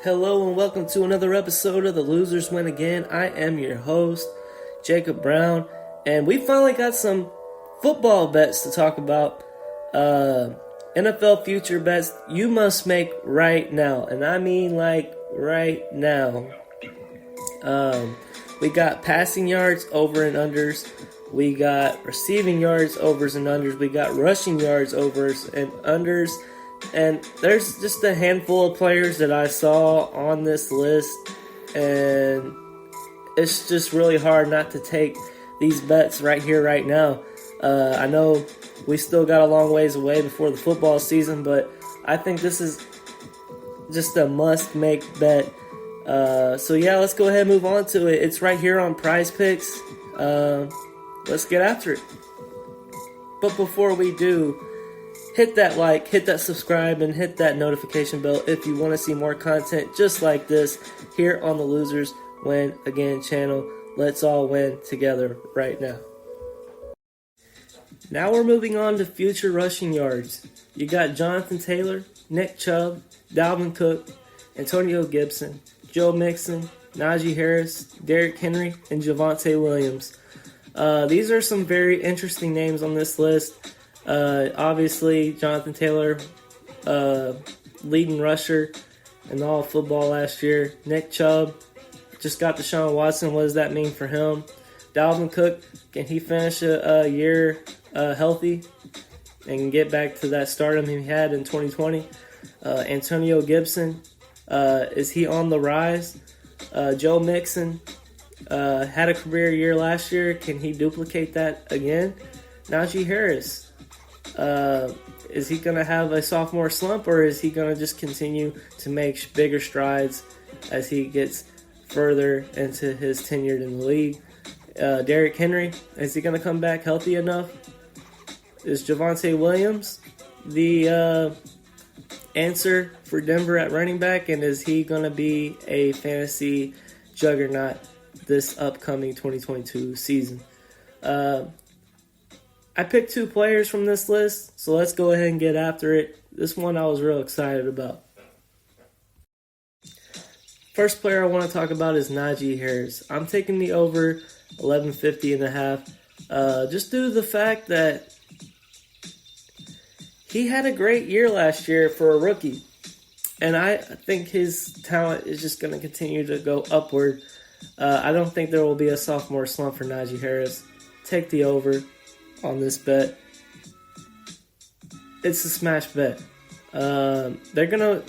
Hello and welcome to another episode of The Losers Win Again. I am your host, Jacob Brown, and we finally got some football bets to talk about. NFL future bets you must make right now, and I mean like right now. We got passing yards, over and unders. We got receiving yards, overs and unders. We got rushing yards, overs and unders. And there's just a handful of players that I saw on this list, and it's just really hard not to take these bets right here, right now. I know we still got a long ways away before the football season, but I think this is just a must-make bet. So yeah, let's go ahead and move on to it. It's right here on prizepicks. Let's get after it. But before we do, hit that like, hit that subscribe, and hit that notification bell if you want to see more content just like this here on the Losers Win Again channel. Let's all win together right now. Now we're moving on to future rushing yards. You got Jonathan Taylor, Nick Chubb, Dalvin Cook, Antonio Gibson, Joe Mixon, Najee Harris, Derrick Henry, and Javonte Williams. These are some very interesting names on this list. Obviously, Jonathan Taylor, leading rusher in all of football last year. Nick Chubb just got Deshaun Watson. What does that mean for him? Dalvin Cook, can he finish a year healthy and get back to that stardom he had in 2020? Antonio Gibson, is he on the rise? Joe Mixon had a career year last year. Can he duplicate that again? Najee Harris, is he going to have a sophomore slump, or is he going to just continue to make bigger strides as he gets further into his tenure in the league? Derrick Henry, is he going to come back healthy enough? Is Javonte Williams the answer for Denver at running back, and is he going to be a fantasy juggernaut this upcoming 2022 season? I picked two players from this list, so let's go ahead and get after it. This one I was real excited about. First player I want to talk about is Najee Harris. I'm taking the over 1150.5, just due to the fact that he had a great year last year for a rookie, and I think his talent is just going to continue to go upward. I don't think there will be a sophomore slump for Najee Harris. Take the over on this bet. It's a smash bet. They're gonna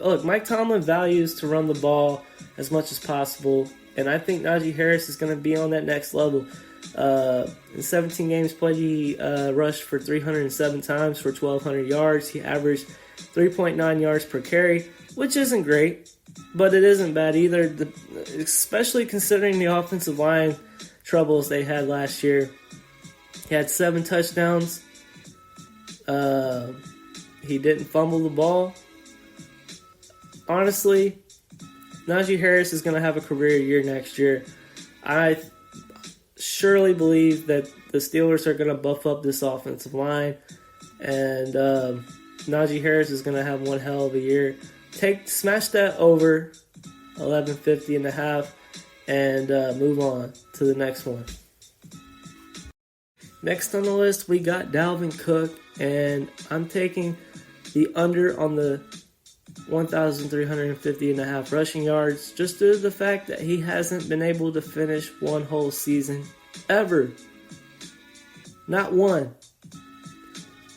look. Mike Tomlin values to run the ball as much as possible, and I think Najee Harris is going to be on that next level. In 17 games played, he rushed for 307 times for 1,200 yards. He averaged 3.9 yards per carry, which isn't great, but it isn't bad either, especially considering the offensive line troubles they had last year. He had 7 touchdowns. He didn't fumble the ball. Honestly, Najee Harris is going to have a career year next year. I surely believe that the Steelers are going to buff up this offensive line, and Najee Harris is going to have one hell of a year. Smash that over 1150.5 and move on to the next one. Next on the list, we got Dalvin Cook, and I'm taking the under on the 1,350.5 rushing yards, just due to the fact that he hasn't been able to finish one whole season ever. Not one.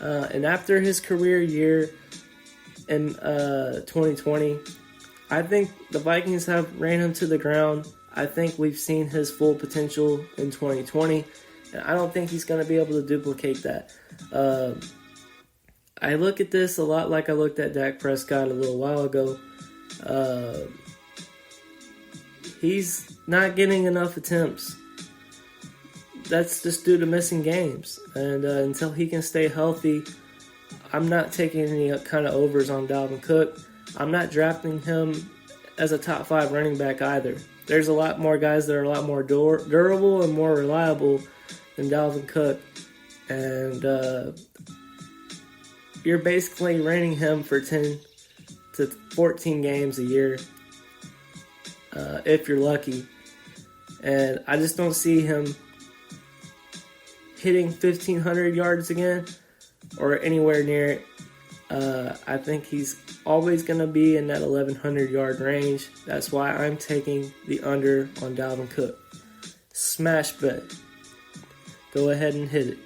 And after his career year in 2020, I think the Vikings have ran him to the ground. I think we've seen his full potential in 2020. And I don't think he's going to be able to duplicate that. I look at this a lot like I looked at Dak Prescott a little while ago. He's not getting enough attempts. That's just due to missing games. And until he can stay healthy, I'm not taking any kind of overs on Dalvin Cook. I'm not drafting him as a top 5 running back either. There's a lot more guys that are a lot more durable and more reliable than Dalvin Cook, and you're basically renting him for 10 to 14 games a year, if you're lucky. And I just don't see him hitting 1,500 yards again or anywhere near it. I think he's always going to be in that 1,100 yard range. That's why I'm taking the under on Dalvin Cook. Smash bet. Go ahead and hit it.